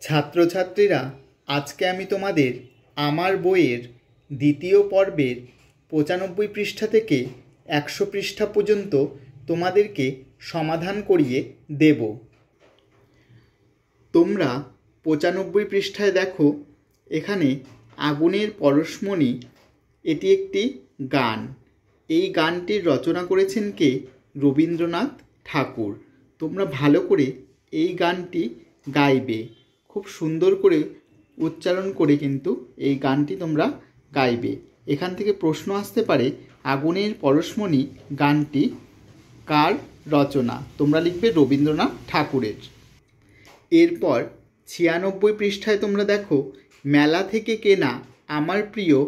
ছাত্রছাত্রীরা, আজকে আমি তোমাদের আমার বইয়ের দ্বিতীয় পর্বের 95 পৃষ্ঠা থেকে 100 পৃষ্ঠা পর্যন্ত তোমাদেরকে সমাধান করিয়ে দেব। তোমরা 95 পৃষ্ঠায় দেখো, এখানে আগুনের পরশমণি এটি একটি গান। এই গানটির রচনা করেছেন কে? রবীন্দ্রনাথ ঠাকুর। তোমরা ভালো করে এই গানটি গাইবে, খুব সুন্দর করে উচ্চারণ করে কিন্তু এই গানটি তোমরা গাইবে। এখান থেকে প্রশ্ন আসতে পারে, আগুনের পরশমণি গানটি কার রচনা? তোমরা লিখবে রবীন্দ্রনাথ ঠাকুরের। এরপর 96 পৃষ্ঠায় তোমরা দেখো, মেলা থেকে কেনা আমার প্রিয়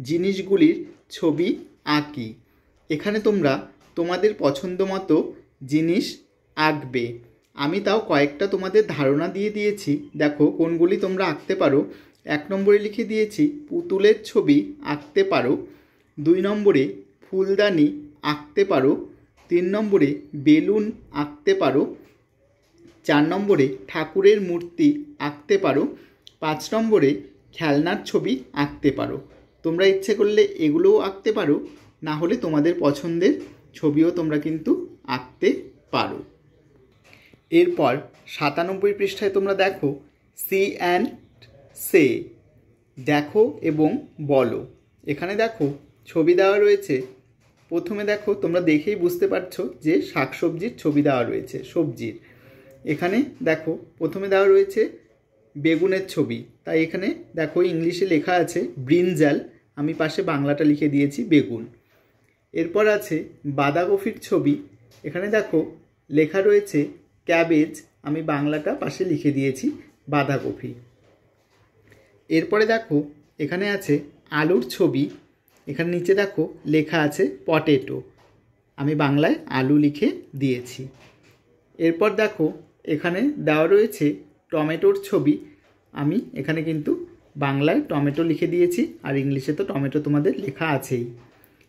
জিনিসগুলির ছবি আঁকি। এখানে তোমরা তোমাদের পছন্দ মতো জিনিস আঁকবে। আমি তাও কয়েকটা তোমাদের ধারণা দিয়ে দিয়েছি, দেখো কোনগুলি তোমরা আঁকতে পারো। 1 নম্বরে লিখে দিয়েছি পুতুলের ছবি আঁকতে পারো। 2 নম্বরে ফুলদানি আঁকতে পারো। 3 নম্বরে বেলুন আঁকতে পারো। 4 নম্বরে ঠাকুরের মূর্তি আঁকতে পারো। 5 নম্বরে খেলনার ছবি আঁকতে পারো। তোমরা ইচ্ছে করলে এগুলোও আঁকতে পারো, না হলে তোমাদের পছন্দের ছবিও তোমরা কিন্তু আঁকতে পারো। এরপর 97 পৃষ্ঠায় তোমরা দেখো, সি অ্যান্ড সে, দেখো এবং বলো। এখানে দেখো ছবি দেওয়া রয়েছে। প্রথমে দেখো, তোমরা দেখেই বুঝতে পারছো যে শাকসবজির ছবি দেওয়া রয়েছে, সবজির। এখানে দেখো প্রথমে দেওয়া রয়েছে বেগুনের ছবি, তাই এখানে দেখো ইংলিশে লেখা আছে ব্রিনজাল, আমি পাশে বাংলাটা লিখে দিয়েছি বেগুন। এরপর আছে বাঁধাকপির ছবি, এখানে দেখো লেখা রয়েছে ক্যাবেজ, আমি বাংলাটা পাশে লিখে দিয়েছি বাঁধাকপি। এরপরে দেখো এখানে আছে আলুর ছবি, এখানে নিচে দেখো লেখা আছে পটেটো, আমি বাংলায় আলু লিখে দিয়েছি। এরপর দেখো এখানে দেওয়া রয়েছে টমেটোর ছবি, আমি এখানে কিন্তু বাংলায় টমেটো লিখে দিয়েছি, আর ইংলিশে তো টমেটো তোমাদের লেখা আছেই।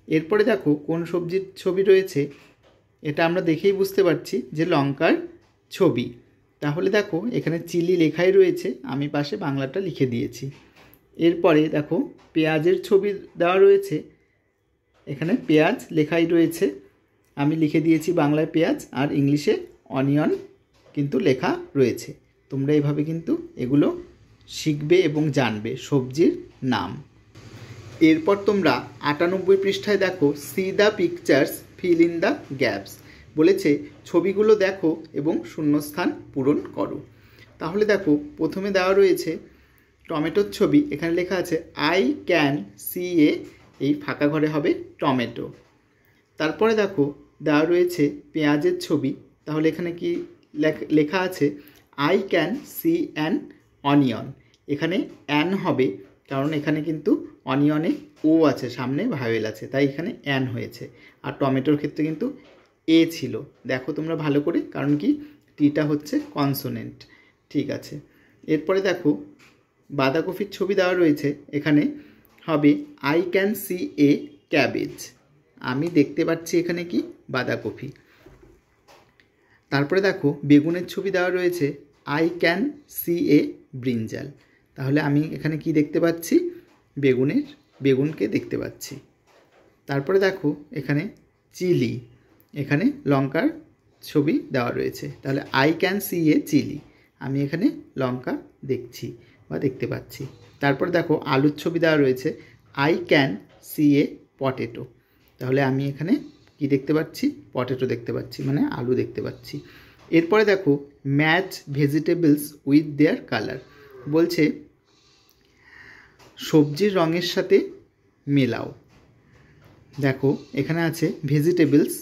এরপরে দেখো কোন সবজির ছবি রয়েছে, এটা আমরা দেখেই বুঝতে পারছি যে লঙ্কার ছবি। তাহলে দেখো এখানে চিলি লেখাই রয়েছে, আমি পাশে বাংলাটা লিখে দিয়েছি। এরপরে দেখো পেঁয়াজের ছবি দেওয়া রয়েছে, এখানে পেঁয়াজ লেখাই রয়েছে, আমি লিখে দিয়েছি বাংলায় পেঁয়াজ, আর ইংলিশে অনিয়ন কিন্তু লেখা রয়েছে। তোমরা এইভাবে কিন্তু এগুলো শিখবে এবং জানবে সবজির নাম। এরপর তোমরা 98 পৃষ্ঠায় দেখো, C the pictures fill in the gaps, বলেছে ছবিগুলো দেখো এবং শূন্যস্থান পূরণ করো। তাহলে দেখো প্রথমে দেওয়া রয়েছে টমেটোর ছবি, এখানে লেখা আছে আই ক্যান সি এ, এই ফাঁকা ঘরে হবে টমেটো। তারপরে দেখো দেওয়া রয়েছে পেঁয়াজের ছবি, তাহলে এখানে কি লেখা আছে I can C an onion, এখানে অ্যান হবে কারণ এখানে কিন্তু অনিয়নে ও আছে, সামনে ভাওয়েল আছে, তাই এখানে অ্যান হয়েছে। আর টমেটোর ক্ষেত্রে কিন্তু এ ছিল, দেখো তোমরা ভালো করে, কারণ কি টিটা হচ্ছে কনসোনেন্ট। ঠিক আছে। এরপরে দেখো বাঁধাকপির ছবি দেওয়া রয়েছে, এখানে হবে I can see A cabbage, আমি দেখতে পাচ্ছি এখানে কি বাঁধাকপি। তারপরে দেখো বেগুনের ছবি দেওয়া রয়েছে আই ক্যান সি এ ব্রিনজাল, তাহলে আমি এখানে কি দেখতে পাচ্ছি? বেগুনকে দেখতে পাচ্ছি। তারপরে দেখো এখানে চিলি, এখানে লঙ্কার ছবি দেওয়া রয়েছে, তাহলে I can see a chilli, আমি এখানে লঙ্কা দেখছি বা দেখতে পাচ্ছি। তারপর দেখো আলুর ছবি দেওয়া রয়েছে I can see A potato, তাহলে আমি এখানে কি দেখতে পাচ্ছি? পটেটো দেখতে পাচ্ছি, মানে আলু দেখতে পাচ্ছি। এরপরে দেখো match vegetables with their colour, বলছে সবজির রঙের সাথে মেলাও। দেখো এখানে আছে ভেজিটেবলস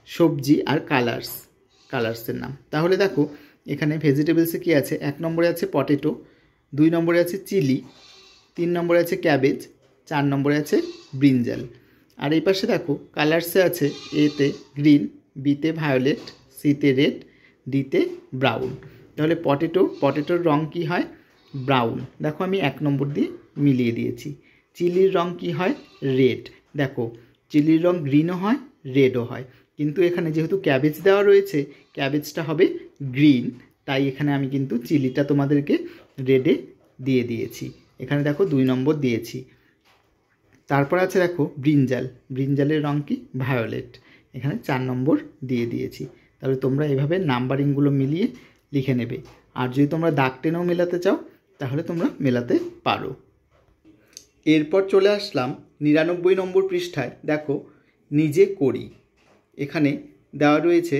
সবজি আর কালার্সের নাম। তাহলে দেখো এখানে ভেজিটেবলসে কি আছে? 1 নম্বরে আছে পটেটো, 2 নম্বরে আছে চিলি, 3 নম্বরে আছে ক্যাবেজ, 4 নম্বরে আছে ব্রিনজাল। আর এই পাশে দেখো কালার্সে আছে এতে গ্রিন, বিতে ভায়োলেট, সিতে রেড, ডিতে ব্রাউন। তাহলে পটেটোর রং কি হয়? ব্রাউন, দেখো আমি 1 নম্বর দিয়ে মিলিয়ে দিয়েছি। চিলির রং কি হয়? রেড, দেখো চিলির রং গ্রিনও হয় রেডও হয়, কিন্তু এখানে যেহেতু ক্যাবেজ দেওয়া রয়েছে ক্যাবেজটা হবে গ্রিন, তাই এখানে আমি কিন্তু চিলিটা তোমাদেরকে রেডে দিয়ে দিয়েছি। এখানে দেখো 2 নম্বর দিয়েছি। তারপর আছে দেখো ব্রিঞ্জাল, ব্রিঞ্জালের রং কি ভায়োলেট, এখানে 4 নম্বর দিয়ে দিয়েছি। তাহলে তোমরা এভাবে নাম্বারিংগুলো মিলিয়ে লিখে নেবে। আর যদি তোমরা দাগ টেনেও মেলাতে চাও তাহলে তোমরা মেলাতে পারো। এরপর চলে আসলাম 99 নম্বর পৃষ্ঠায়। দেখো নিজে করি, এখানে দেওয়া রয়েছে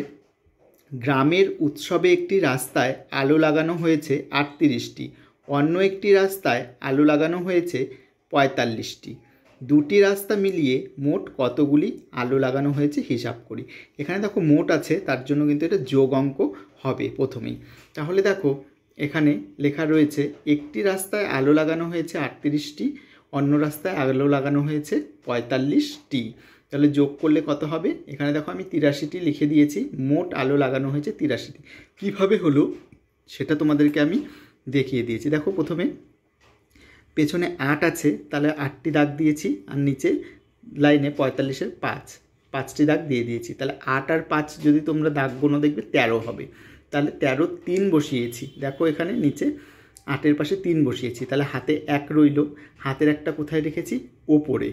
গ্রামের উৎসবে একটি রাস্তায় আলো লাগানো হয়েছে 38টি, অন্য একটি রাস্তায় আলো লাগানো হয়েছে 45টি। দুটি রাস্তা মিলিয়ে মোট কতগুলি আলো লাগানো হয়েছে হিসাব করি। এখানে দেখো মোট আছে, তার জন্য কিন্তু এটা যোগ অঙ্ক হবে প্রথমেই। তাহলে দেখো এখানে লেখা রয়েছে একটি রাস্তায় আলো লাগানো হয়েছে 38টি, অন্য রাস্তায় আলো লাগানো হয়েছে 45টি। তাহলে যোগ করলে কত হবে? এখানে দেখো আমি 83টি লিখে দিয়েছি, মোট আলো লাগানো হয়েছে 83টি। কীভাবে হলো সেটা তোমাদেরকে আমি দেখিয়ে দিয়েছি। দেখো প্রথমে পেছনে 8 আছে, তাহলে 8টি দাগ দিয়েছি, আর নিচে লাইনে 45-এর 5টি দাগ দিয়ে দিয়েছি। তাহলে 8 আর 5 যদি তোমরা দাগ গোনো দেখবে 13 হবে। তাহলে 13 3 বসিয়েছি। দেখো এখানে নিচে 8-এর পাশে 3 বসিয়েছি, তাহলে হাতে 1 রইল, হাতের একটা কোথায় রেখেছি? ওপরে।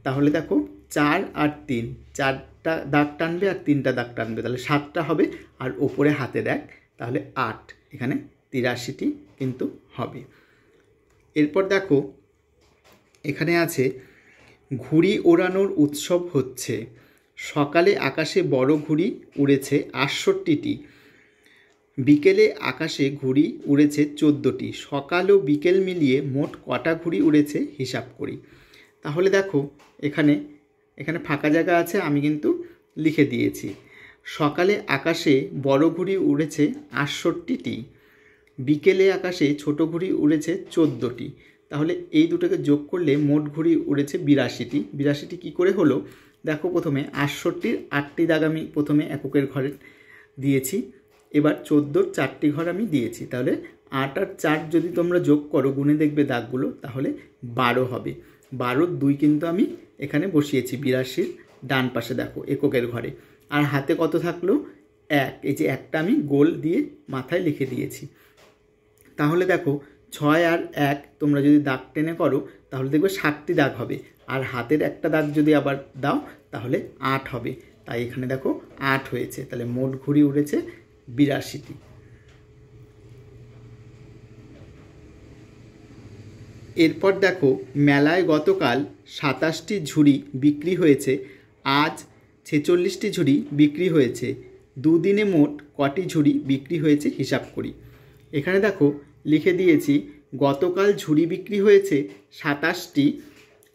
তাহলে দেখো 4 আর 3, 4টা দাগ টানবে আর 3টা দাগ টানবে, তাহলে 7টা হবে, আর ওপরে হাতের 1, তাহলে 8। এখানে 83টি কিন্তু হবে। এরপর দেখো এখানে আছে ঘুড়ি ওড়ানোর উৎসব হচ্ছে, সকালে আকাশে বড় ঘুড়ি উড়েছে 68টি, বিকেলে আকাশে ঘুড়ি উড়েছে 14টি, সকাল ও বিকেল মিলিয়ে মোট কটা ঘুড়ি উড়েছে হিসাব করি। তাহলে দেখো এখানে ফাঁকা জায়গা আছে, আমি কিন্তু লিখে দিয়েছি। সকালে আকাশে বড় ঘুড়ি উড়েছে 68টি, বিকেলে আকাশে ছোট ঘুড়ি উড়েছে 14টি। তাহলে এই দুটোকে যোগ করলে মোট ঘুড়ি উড়েছে 82টি। 82টি কী করে হলো? দেখো প্রথমে 68-র 8টি দাগ আমি প্রথমে এককের ঘরে দিয়েছি, এবার 14-র 4টি ঘর আমি দিয়েছি। তাহলে 8 আর 4 যদি তোমরা যোগ করো, গুণে দেখবে দাগগুলো, তাহলে 12 হবে। 12-র 2 কিন্তু আমি এখানে বসিয়েছি 82-র ডান পাশে, দেখো এককের ঘরে। আর হাতে কত থাকলো? 1। এই যে 1টা আমি গোল দিয়ে মাথায় লিখে দিয়েছি। তাহলে দেখো 6 আর 1 তোমরা যদি দাগ টেনে করো তাহলে দেখবে 7টি দাগ হবে, আর হাতের একটা দাগ যদি আবার দাও তাহলে 8 হবে। তাই এখানে দেখো 8 হয়েছে। তাহলে মোট ঘুড়ি উড়েছে 82টি। এরপর দেখো মেলায় গতকাল 27টি ঝুড়ি বিক্রি হয়েছে, আজ 46টি ঝুড়ি বিক্রি হয়েছে, দুদিনে মোট কটি ঝুড়ি বিক্রি হয়েছে হিসাব করি। এখানে দেখো লিখে দিয়েছি গতকাল ঝুড়ি বিক্রি হয়েছে 27টি,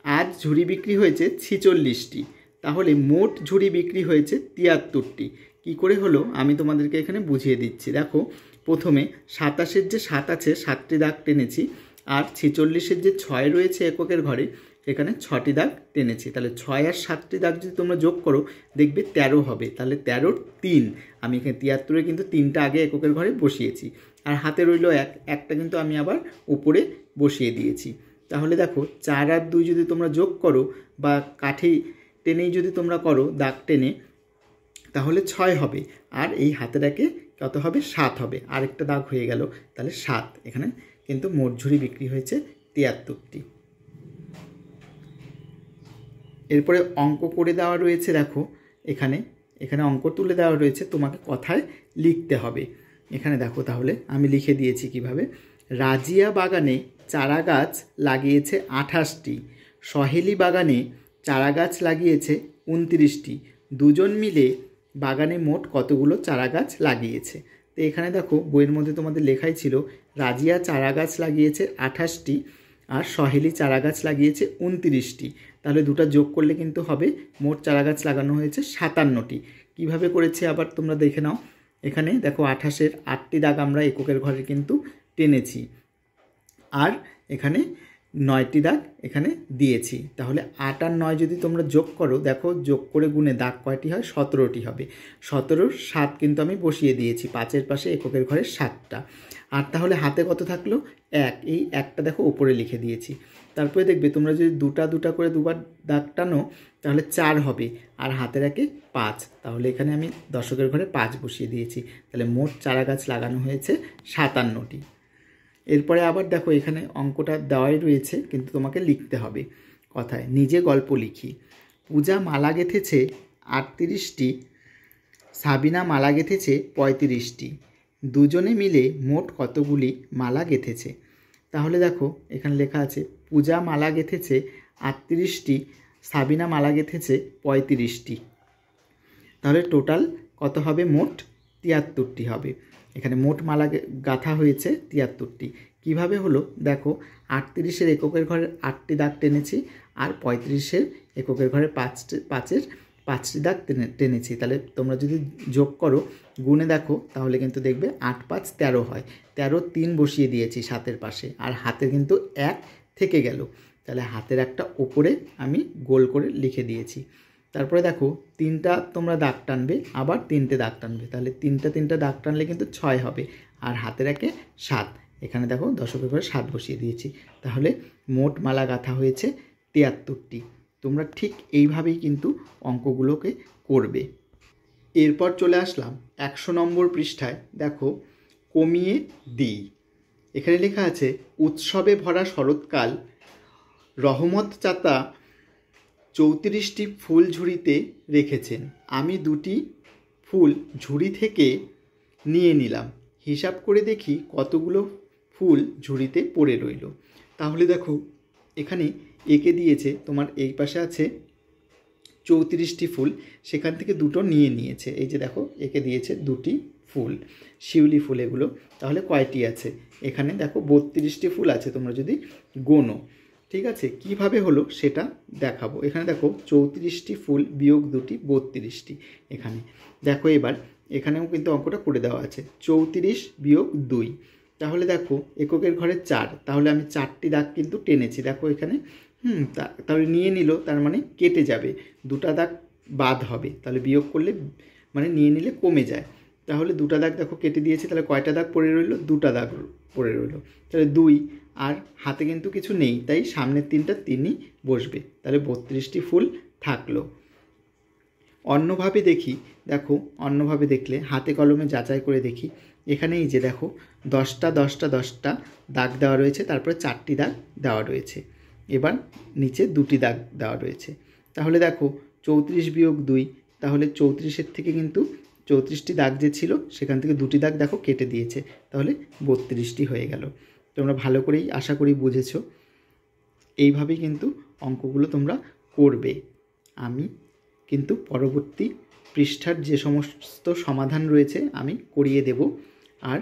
আজ ঝুড়ি বিক্রি হয়েছে 46টি, তাহলে মোট ঝুড়ি বিক্রি হয়েছে 73টি। কী করে হলো আমি তোমাদেরকে এখানে বুঝিয়ে দিচ্ছি। দেখো প্রথমে 27-এর যে 7 আছে 7টি দাগ টেনেছি, আর 46-এর যে 6 রয়েছে এককের ঘরে এখানে 6টি দাগ টেনেছি। তাহলে 6 আর 7টি দাগ যদি তোমরা যোগ করো দেখবে 13 হবে। তাহলে 13-র 3, আমি এখানে 73-এ কিন্তু 3টা আগে এককের ঘরে বসিয়েছি, আর হাতে রইল 1, একটা কিন্তু আমি আবার উপরে বসিয়ে দিয়েছি। তাহলে দেখো 4 আর 2 যদি তোমরা যোগ করো বা কাঠি টেনেই যদি তোমরা করো দাগ টেনে, তাহলে 6 হবে, আর এই হাতের একে কত হবে? 7 হবে, আরেকটা দাগ হয়ে গেল, তাহলে 7। এখানে কিন্তু মোট ঝুড়ি বিক্রি হয়েছে 73টি। এরপরে অঙ্ক করে দেওয়া রয়েছে, দেখো এখানে অঙ্ক তুলে দেওয়া রয়েছে, তোমাকে কথায় লিখতে হবে। এখানে দেখো তাহলে আমি লিখে দিয়েছি কিভাবে। রাজিয়া বাগানে চারা গাছ লাগিয়েছে 28টি, সহেলি বাগানে চারা গাছ লাগিয়েছে 29টি, দুজন মিলে বাগানে মোট কতগুলো চারা গাছ লাগিয়েছে। তো এখানে দেখো বইয়ের মধ্যে তোমাদের লেখাই ছিল রাজিয়া চারা গাছ লাগিয়েছে 28টি, আর সহেলি চারা গাছ লাগিয়েছে 29টি। তাহলে দুটো যোগ করলে কিন্তু হবে মোট চারা গাছ লাগানো হয়েছে 57টি। কিভাবে করেছে আবার তোমরা দেখে নাও। এখানে দেখো 28-এর 8টি দাগ আমরা এককের ঘরে কিন্তু টেনেছি, আর এখানে 9টি দাগ এখানে দিয়েছি। তাহলে 8 আর 9 যদি তোমরা যোগ করো, দেখো যোগ করে গুণে দাগ কয়টি হয়? 17টি হবে। 17র 7 কিন্তু আমি বসিয়ে দিয়েছি, 5-এর পাশে এককের ঘরে 7টা। আর তাহলে হাতে কত থাকলো? 1। এই 1টা দেখো ওপরে লিখে দিয়েছি। তারপরে দেখবে তোমরা যদি দুটা দুটা করে দুবার দাগ টানো তাহলে 4 হবে, আর হাতের একে 5। তাহলে এখানে আমি দশকের ঘরে 5 বসিয়ে দিয়েছি। তাহলে মোট চারা গাছ লাগানো হয়েছে 57টি। এরপরে আবার দেখো এখানে অঙ্কটা দেওয়াই রয়েছে, কিন্তু তোমাকে লিখতে হবে কথায়। নিজে গল্প লিখি। পূজা মালা গেঁথেছে 38টি, সাবিনা মালা গেঁথেছে 35টি। দুজনে মিলে মোট কতগুলি মালা গেঁথেছে? তাহলে দেখো এখানে লেখা আছে পূজা মালা গেঁথেছে 38টি, সাবিনা মালা গেঁথেছে 35টি। তাহলে টোটাল কত হবে? মোট 73টি হবে। এখানে মোট মালা গাঁথা হয়েছে 73টি। কীভাবে হলো দেখো, 38-এর এককের ঘরের 8টি দাগ টেনেছি, আর 35-এর এককের ঘরের 5টি দাগ টেনেছি। তাহলে তোমরা যদি যোগ করো, গুণে দেখো, তাহলে কিন্তু দেখবে 8 5 13 হয়। 13 3 বসিয়ে দিয়েছি 7-এর পাশে, আর হাতে কিন্তু 1 থেকে গেল। তাহলে হাতের একটা ওপরে আমি গোল করে লিখে দিয়েছি। তারপরে দেখো 3টা তোমরা দাগ টানবে, আবার 3টে দাগ টানবে। তাহলে 3টা দাগ টানলে কিন্তু 6 হবে, আর হাতের একে 7। এখানে দেখো দশকের ঘরে 7 বসিয়ে দিয়েছি। তাহলে মোট মালা গাঁথা হয়েছে 73টি। তোমরা ঠিক এইভাবেই কিন্তু অঙ্কগুলোকে করবে। এরপর চলে আসলাম 100 নম্বর পৃষ্ঠায়। দেখো কমিয়ে দিই। এখানে লেখা আছে উৎসবে ভরা শরৎকাল, রহমত চাতা 34টি ফুল ঝুড়িতে রেখেছেন। আমি 2টি ফুল ঝুড়ি থেকে নিয়ে নিলাম। হিসাব করে দেখি কতগুলো ফুল ঝুড়িতে পড়ে রইল। তাহলে দেখো এখানে একে দিয়েছে, তোমার এই পাশে আছে 34টি ফুল, সেখান থেকে 2টো নিয়ে নিয়েছে। এই যে দেখো একে দিয়েছে 2টি ফুল, শিউলি ফুল এগুলো। তাহলে কয়টি আছে? এখানে দেখো 32টি ফুল আছে, তোমরা যদি গোনো। ঠিক আছে, কিভাবে হলো সেটা দেখাবো। এখানে দেখো 34টি ফুল বিয়োগ 2টি 32টি। এখানে দেখো এবার এখানেও কিন্তু অঙ্কটা করে দেওয়া আছে। 34 বিয়োগ 2, তাহলে দেখো এককের ঘরে 4। তাহলে আমি 4টি দাগ কিন্তু টেনেছি, দেখো এখানে। তাহলে নিয়ে নিল, তার মানে কেটে যাবে, 2টা দাগ বাদ হবে। তাহলে বিয়োগ করলে মানে নিয়ে নিলে কমে যায়। তাহলে 2টা দাগ দেখো কেটে দিয়েছি। তাহলে কয়টা দাগ পড়ে রইল? 2টা দাগ পড়ে রইল। তাহলে 2, আর হাতে কিন্তু কিছু নেই, তাই সামনের 3টা 3ই বসবে। তাহলে 32টি ফুল থাকলো। অন্যভাবে দেখি, দেখো অন্যভাবে দেখলে হাতে কলমে যাচাই করে দেখি। এখানে এই যে দেখো 10টা 10টা 10টা দাগ দেওয়া রয়েছে, তারপরে 4টি দাগ দেওয়া রয়েছে। এবার নিচে 2টি দাগ দেওয়া রয়েছে। তাহলে দেখো 34 বিয়োগ 2, তাহলে 34-এর থেকে কিন্তু 34টি দাগ যে ছিল সেখান থেকে 2টি দাগ দেখো কেটে দিয়েছে। তাহলে 32টি হয়ে গেল। তোমরা ভালো করেই আশা করি বুঝেছো। এইভাবেই কিন্তু অঙ্কগুলো তোমরা করবে। আমি কিন্তু পরবর্তী পৃষ্ঠার যে সমস্ত সমাধান রয়েছে আমি করিয়ে দেব। আর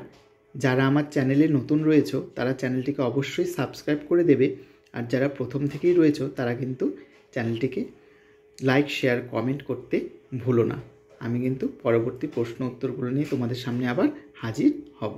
যারা আমার চ্যানেলে নতুন রয়েছো তারা চ্যানেলটিকে অবশ্যই সাবস্ক্রাইব করে দেবে। আর যারা প্রথম থেকেই রয়েছো তারা কিন্তু চ্যানেলটিকে লাইক শেয়ার কমেন্ট করতে ভুলো না। আমি কিন্তু পরবর্তী প্রশ্ন উত্তরগুলো নিয়ে তোমাদের সামনে আবার হাজির হব।